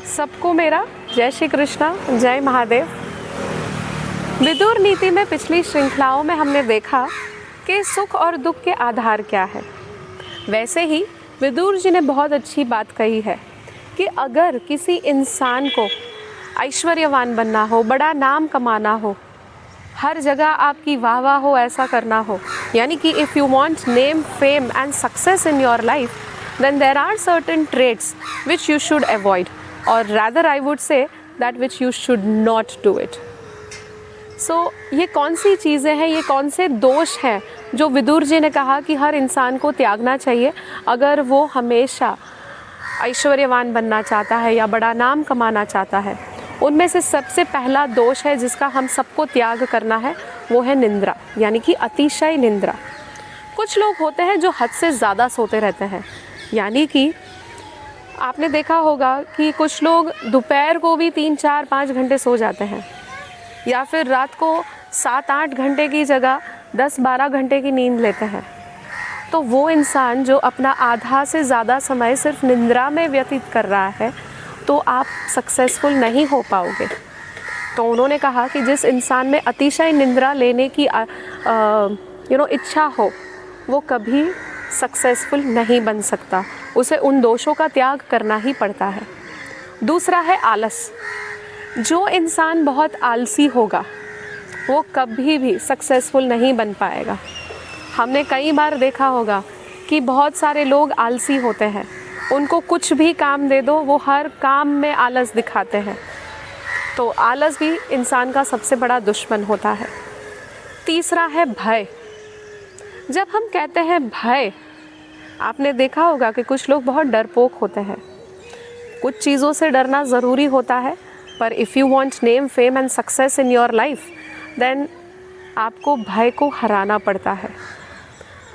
सबको मेरा जय श्री कृष्णा, जय महादेव। विदुर नीति में पिछली श्रृंखलाओं में हमने देखा कि सुख और दुख के आधार क्या है। वैसे ही विदुर जी ने बहुत अच्छी बात कही है कि अगर किसी इंसान को ऐश्वर्यवान बनना हो, बड़ा नाम कमाना हो, हर जगह आपकी वाह वाह हो, ऐसा करना हो, यानी कि if you want name, fame and success in your life, then there are certain traits which you should avoid, or rather I would say that which you should not do it. So ये कौन सी चीज़ें हैं, ये कौन से दोष हैं जो विदुर जी ने कहा कि हर इंसान को त्यागना चाहिए अगर वो हमेशा ऐश्वर्यवान बनना चाहता है या बड़ा नाम कमाना चाहता है। उनमें से सबसे पहला दोष है जिसका हम सबको त्याग करना है, वो है निंद्रा, यानी कि अतिशय निंद्रा। कुछ लोग होते हैं जो हद से ज़्यादा सोते रहते हैं, यानी कि आपने देखा होगा कि कुछ लोग दोपहर को भी 3, 4, 5 घंटे सो जाते हैं, या फिर रात को 7, 8 घंटे की जगह 10, 12 घंटे की नींद लेते हैं। तो वो इंसान जो अपना आधा से ज़्यादा समय सिर्फ निंद्रा में व्यतीत कर रहा है, तो आप सक्सेसफुल नहीं हो पाओगे। तो उन्होंने कहा कि जिस इंसान में अतिशय निंद्रा लेने की इच्छा हो, वो कभी सक्सेसफुल नहीं बन सकता, उसे उन दोषों का त्याग करना ही पड़ता है। दूसरा है आलस। जो इंसान बहुत आलसी होगा वो कभी भी सक्सेसफुल नहीं बन पाएगा। हमने कई बार देखा होगा कि बहुत सारे लोग आलसी होते हैं, उनको कुछ भी काम दे दो वो हर काम में आलस दिखाते हैं। तो आलस भी इंसान का सबसे बड़ा दुश्मन होता है। तीसरा है भय। जब हम कहते हैं भय, आपने देखा होगा कि कुछ लोग बहुत डरपोक होते हैं। कुछ चीज़ों से डरना ज़रूरी होता है, पर if you want name, fame and success in your life, then आपको भय को हराना पड़ता है।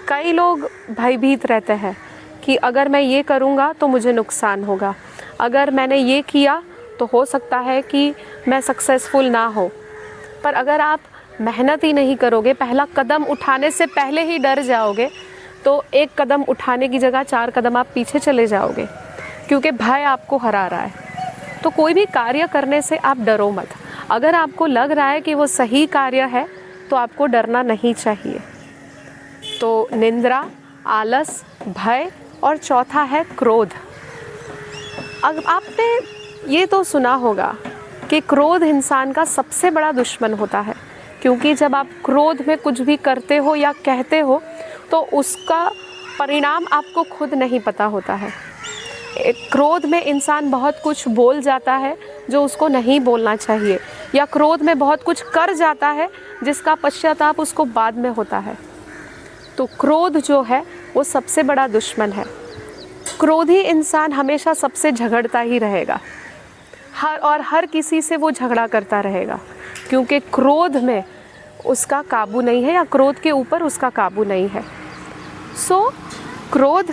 कई लोग भयभीत रहते हैं कि अगर मैं ये करूँगा तो मुझे नुकसान होगा, अगर मैंने ये किया तो हो सकता है कि मैं सक्सेसफुल ना हो। पर अगर आप मेहनत ही नहीं करोगे, पहला कदम उठाने से पहले ही डर जाओगे, तो एक कदम उठाने की जगह 4 कदम आप पीछे चले जाओगे, क्योंकि भय आपको हरा रहा है। तो कोई भी कार्य करने से आप डरो मत। अगर आपको लग रहा है कि वो सही कार्य है तो आपको डरना नहीं चाहिए। तो निंद्रा, आलस, भय और चौथा है क्रोध। अब आपने ये तो सुना होगा कि क्रोध इंसान का सबसे बड़ा दुश्मन होता है, क्योंकि जब आप क्रोध में कुछ भी करते हो या कहते हो तो उसका परिणाम आपको खुद नहीं पता होता है। क्रोध में इंसान बहुत कुछ बोल जाता है जो उसको नहीं बोलना चाहिए, या क्रोध में बहुत कुछ कर जाता है जिसका पश्चाताप उसको बाद में होता है। तो क्रोध जो है वो सबसे बड़ा दुश्मन है। क्रोधी इंसान हमेशा सबसे झगड़ता ही रहेगा, हर किसी से वो झगड़ा करता रहेगा, क्योंकि क्रोध में उसका काबू नहीं है, या क्रोध के ऊपर उसका काबू नहीं है। सो क्रोध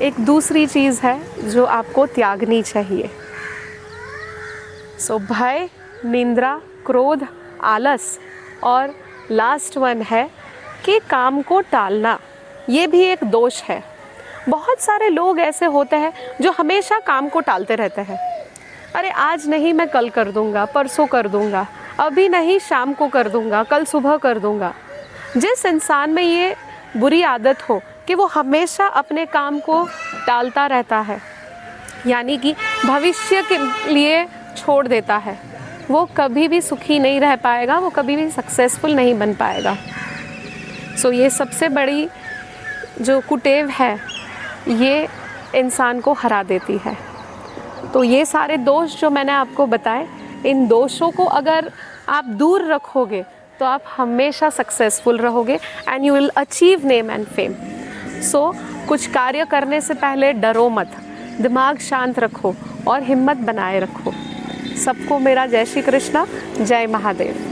एक दूसरी चीज़ है जो आपको त्यागनी चाहिए। सो भय, निंद्रा, क्रोध, आलस, और लास्ट वन है कि काम को टालना। ये भी एक दोष है। बहुत सारे लोग ऐसे होते हैं जो हमेशा काम को टालते रहते हैं। अरे आज नहीं, मैं कल कर दूँगा, परसों कर दूँगा, अभी नहीं, शाम को कर दूँगा, कल सुबह कर दूँगा। जिस इंसान में ये बुरी आदत हो कि वो हमेशा अपने काम को टालता रहता है, यानी कि भविष्य के लिए छोड़ देता है, वो कभी भी सुखी नहीं रह पाएगा, वो कभी भी सक्सेसफुल नहीं बन पाएगा। सो ये सबसे बड़ी जो कुटेव है, ये इंसान को हरा देती है। तो ये सारे दोष जो मैंने आपको बताए, इन दोषों को अगर आप दूर रखोगे तो आप हमेशा सक्सेसफुल रहोगे and you will achieve name and fame. So कुछ कार्य करने से पहले डरो मत, दिमाग शांत रखो और हिम्मत बनाए रखो। सबको मेरा जय श्री कृष्णा, जय महादेव।